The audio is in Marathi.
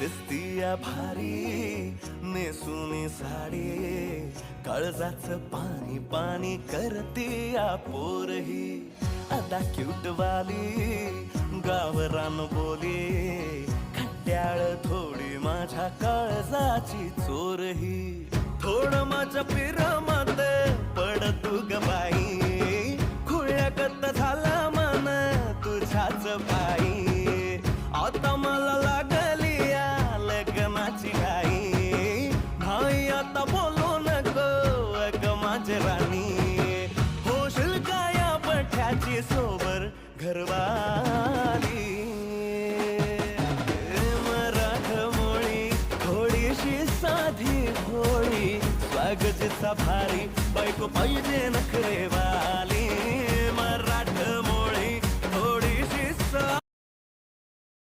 दिसतीया भारी नेसुनी साडी, काळजाचं पाणी पाणी करतीया पोरही. आता क्यूट वाली गावरान बोली, खट्याळ थोडी माझ्या काळजाची चोरही. थोडं माझ्या पिरमत पड तू ग बाई, खुळ्यागत झाला मन तुझ्याच पायी. आता मला लागली या लग्नाची घाई, भाई आता बोलू नको अग माझी राणी. होशील का या पठ्याची सोबर घरवाली. मराठमोळी थोडीशी साधी भोळी, स्वागतीचा भारी बायको पाहिजे नखरेवाली.